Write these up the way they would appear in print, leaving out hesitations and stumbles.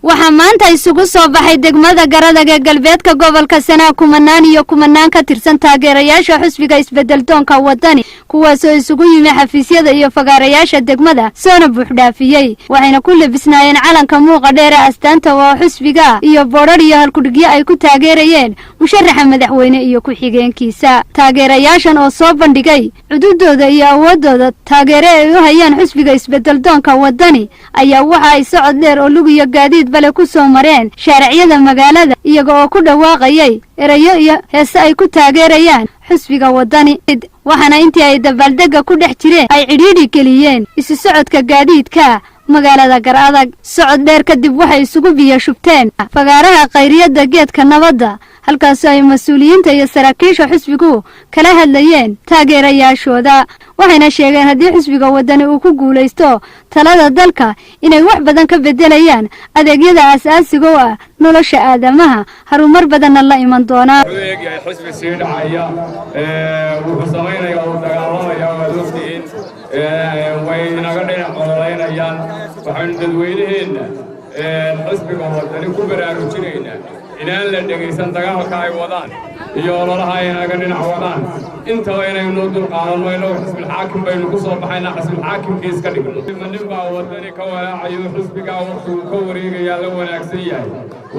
waxaa maanta isugu soo baxay degmada garadag ee galbeedka gobolka Sanaa kumanaan iyo kumanaan ka tirsan taageerayaasha xusbiga isbedel doonka wadani kuwaas oo isugu yimi xafiisyada iyo fagaarayaasha degmada soona buux dhaafiyay waxayna ku labisnaayeen calanka muuqa dheer ee astaanta oo xusbiga iyo boodhar iyo halkudhigyo ay ku taageerayeen musharaxa madaxweyne iyo ku xigeenkiisa taageerayaashan oo soo bandhigay cududooda iyo awoodooda taageere ay u hayaan xusbiga isbedel doonka wadani ayaa waxa ay socod dheer oo lug iyo gaadiid bale ku soo mareen shaariciyada magaalada iyaga oo ku dhawaaqayay erayo iyo heese ay ku taageerayaan xusbiga wadani waxaana intii ay dabaaldega ku dhex jireen ay cidhiidhi geliyeen isu socodka gaadiidka magaalada garadag socod dheer kadib waxay isugu biyo shubteen fagaaraha qayriyada geedka nabadda halkaas ay mas'uuliyiinta iyo saraakiisha xusbigu kala hadlayeen taageerayaashooda waxayna sheegeen haddii xusbiga wadani uu ku guuleysto talada dalka inay wax badan ka bedelayaan adeegyada aasaasiga oo ah nolosha aadamaha harumar badanna la iman doona xusbi sii dhacaya wuxuu samaynayaa oo dagaalamaya wadooyin way inaga dhinac qodolaynayaan waxaan dadweynaheena xusbiga wadani ku baraarujinaynaa inaan la dhageysan dagaalka ay wadaan iyo ololaha ay naga dhinac wadaan intaba inaynu dulqaadanno inuu xisbil xaakim baynu ku soo baxaynaa xisbil xaakimkiis ka dhigno nin baa wadani ka walaacayo xisbiga waqtigu ka wareegaya la wanaagsan yahay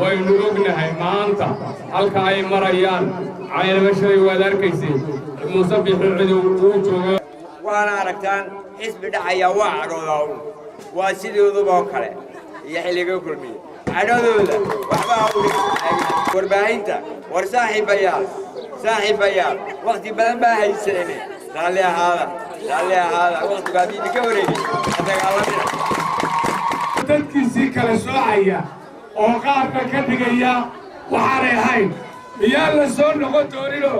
waynu ognahay maanta halka ay marayaan caynamashaday waad arkaysay muuse bixi cidow uu joogo waana aragtaan xisbi dhacaya waa cadhoodaa waa sidooduba kale iyo xilliga kulmiye cadhadooda waxbaa warbaahinta war saaxiibayaal waqti badan baa haysanay raalli ahaada waqtigaad idinka wareegay dagaalamina dadkiisii kala soocaya oo qaabka ka dhigaya waxaanay ahayn miyaa la soo noqon dooninoo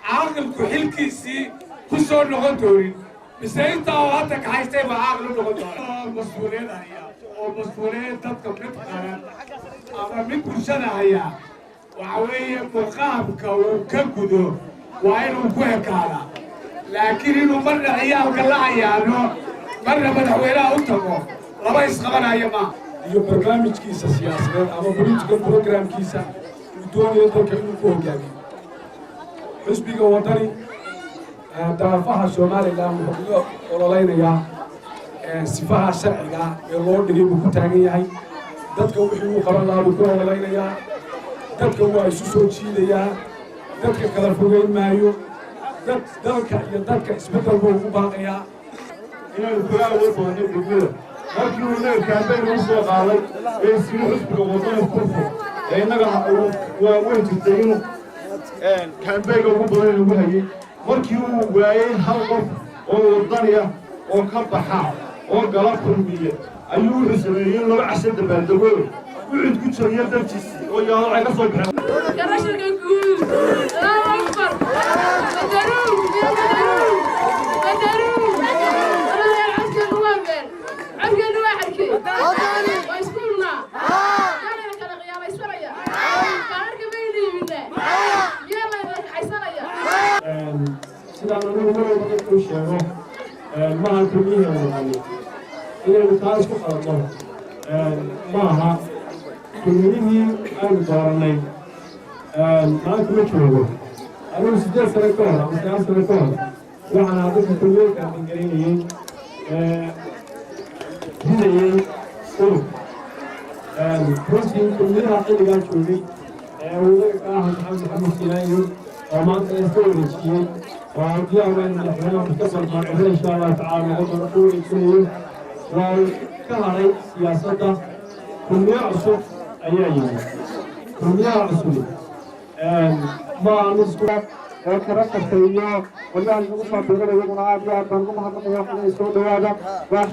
caaqilku xilkiisii ku soo noqon doonin mise intaa oo hadda ka haystay baa caaqil u noqon doona mas-uuliyad haya oo mas-uuliyad dadka mid qaran ama mid bulshada haya waxa weeye muqaabka uu ka gudo waa inuu ku ekaadaa laakiin inuu marna ciyaalka la cayaano marna madaxweynaha u tago laba isqabanaya maaha iyo barnaamijkiisa siyaasadeed ama political programkiisa uu doonayo dalka inuu ku hogaamiyo xusbiga wadani daafaha somalilan wuxuu uga ololeynayaa sifaha sharciga ee loo dhigay buu ku taagan yahay dadka wixii uu qaban lahaa buu ku ololeynayaa dadka waa isu soo jiidayaa dadka kala fogeyn maayo dalka iyo dadka isbedel buu ugu baaqayaa inaynu kula awood badanay degmada markii uu leer kaambeyn u soo qaaday ee sii xusbiga wadani kurfo ee innaga waa weyn jirtay inuu kaambeyga ugu badan lagu hayay markii uu waayay hal qof oo wadani ah oo ka baxa oo gala kulmiye ayuu wuxuu sameeyey in laba casho dabaaldego wuxuu ku joogiya dalkiisii oo yaalo ay ka soo baxeen sidaan anigu marwalba dadku sheego maaha kulmiyaha wadani inaynu taa isku qaladno maaha kulmiyihii aynu doorannay maanta ma joogo anigu 8 sano ka hor ama 9 sano ka hor waxaan ahaa dadka kulmiyooyinka aqangaraynayey ridayey urug runtii kulmiyaha xilligaa joogay wadaga ka ah maxamed sinaayo oo maanta iska wareejiyey oo diyaarna madaxweynaha mustaqbalka cusub insha Allah tacaala waddan ku wareejinayo waa ka haray siyaasadda kulmiye cusub ayaa yimid kulmiyaha cusub ma aanu oo kala qateeyo wallahi lagu soo biiray iyaguna aad iyo aad baan ugu mahadnaqayaa inay soo dhawaada waa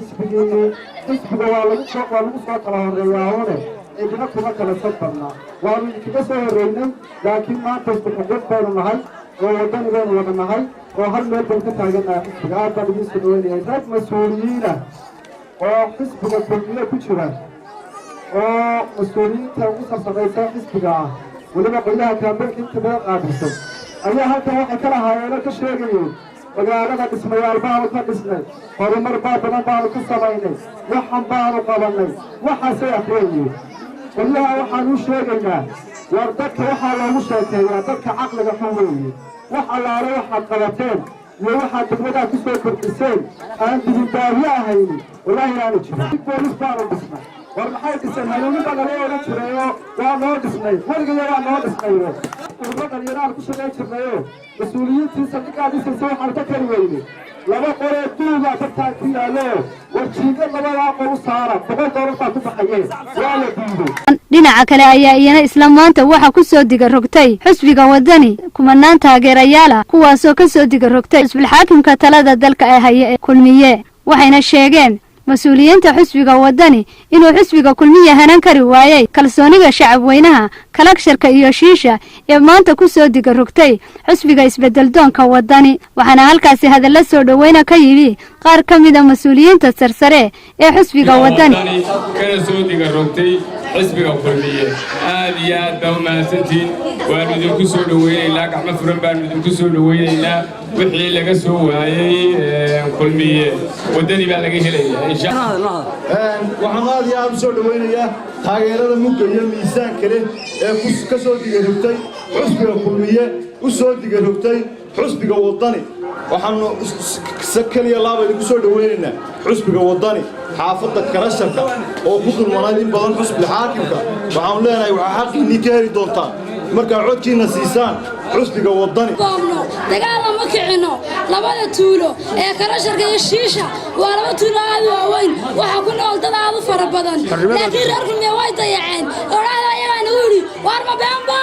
xisbiga waa lagu soo kala horeeyaa hore idina kuma kala sabbarna waanu kaga soo horeynay laakiin maanta xuquuq baynu nahay oo wadani baynu wada nahay oo hal meel baan ka taaganahay xisbiga aad baan idiin soo dhaweynayay dad mas-uuliyiina oo xisbiga kulmiye ku jira oo mas-uuliyiinta ugu sarsamaysa xisbiga ah weliba qolyaha kaambeynka inta badan qaabilsan ayaa halkan waxay ka lahaayeen ka sheegayeen magaalada dhismayaal baanu ka dhisnay horumar badan baanu ka samaynay waxan baanu qabanay waxaasay aqoonayeen والله وحنو شيغنا وردك waxa lagu sheekeeyaa dadka aqliga xumay waxa la waxa qabateen iyo waxa degmada ku soo kordhiseen aan dibadaayo ahayn wallahi aan jiro boolis baa la dhismay war maxay dhisanayeen inta laga wada jireeyo waa loo dhismay wariga waa loo dhismay ururada yaraan ku shaqeey jirnayo mas'uuliyiintii sadaqadiisa soo xalta kari weyne laba qore duuba ka taagtiyaalo warjiga labada qof saara $100 ku baxayeen waa la diiday dhinaca kale ayaa iyana isla maanta waxa ku soo diga rogtay xusbiga wadani kumanaan taageerayaal kuwaas oo ka soo diga rogtay isbedel xaakimka talada dalka ay hay'ad kulmiye waxayna sheegeen مسؤولينta xusbiga wadani inuu xusbiga kulmiye hanan kari waayay kalsooniga shacab weynaha kalagsharka iyo shiisha ee maanta ku soo diga rogtay xusbiga isbedel doonka wadani waxaana halkaasi hadalla soo dhaweeyna ka yiri qaar kamid ah mas'uuliyiinta sarsare ee xusbiga wadani kana soo diga rogtay xusbiga kulmiye aad iyo aad baa maasantiin waan idinku soo dhaweeynaa gacmo furan baan idinku soo dhaweeynaa wixii laga soo waayay kulmiye wadani baa laga helayaa waxaan aad iyo aad u soo dhaweynayaa taageerada mugga iyo miisaanka leh ee ka soo diga rogtay xusbiga kulmiye u soo diga rogtay xusbiga wadani waxaanu kaliya laaba idinku soo dhaweynaynaa xusbiga wadani xaafadda kalasharka oo ku dulmanayd in badan xusbiga xaakimka waxaanu leenahay waxaa xaqiinii ka heli doontaan markaa codkiina siisaan xusbiga wadani dagaalama kicino labada tuulo ee kalasharka iyo shiisha waa laba tuulo aad u weyn waxa ku nool dad aad u fara badan laakiin reer kulmiye way dayaceen oraada ayaga nagu yiri war ma beamba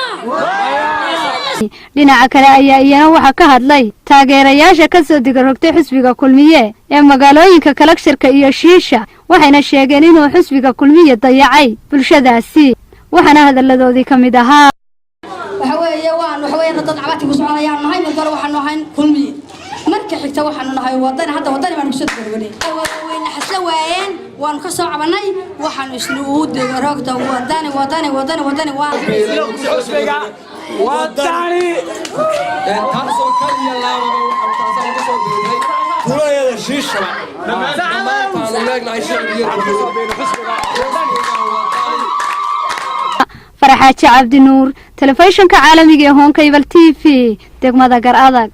dhinaca kale ayaa iyana waxa ka hadlay taageerayaasha ka soo diga rogtay xusbiga kulmiye ee magaalooyinka kalagsharka iyo shiisha waxayna sheegeen inuu xusbiga kulmiye dayacay bulshadaasi waxaana hadalladoodii kamid ahaa waxweeyna dad cabati ku soconayaan nahay mid kale waxaan nahay kulmiye marka xigta waxaan nahay wadani hadda wadani baan ku soo dhawaanay wayna xasla waayeen waan ka soo cabanay waxaan isnu u diga rogta wadani waa xusbiga wadani taasoo kaliya laababa waxaan ka soo diray kulayada shiisha xaji cabdi nuur telefishinka caalamiga ee hoonka TV degmada garadag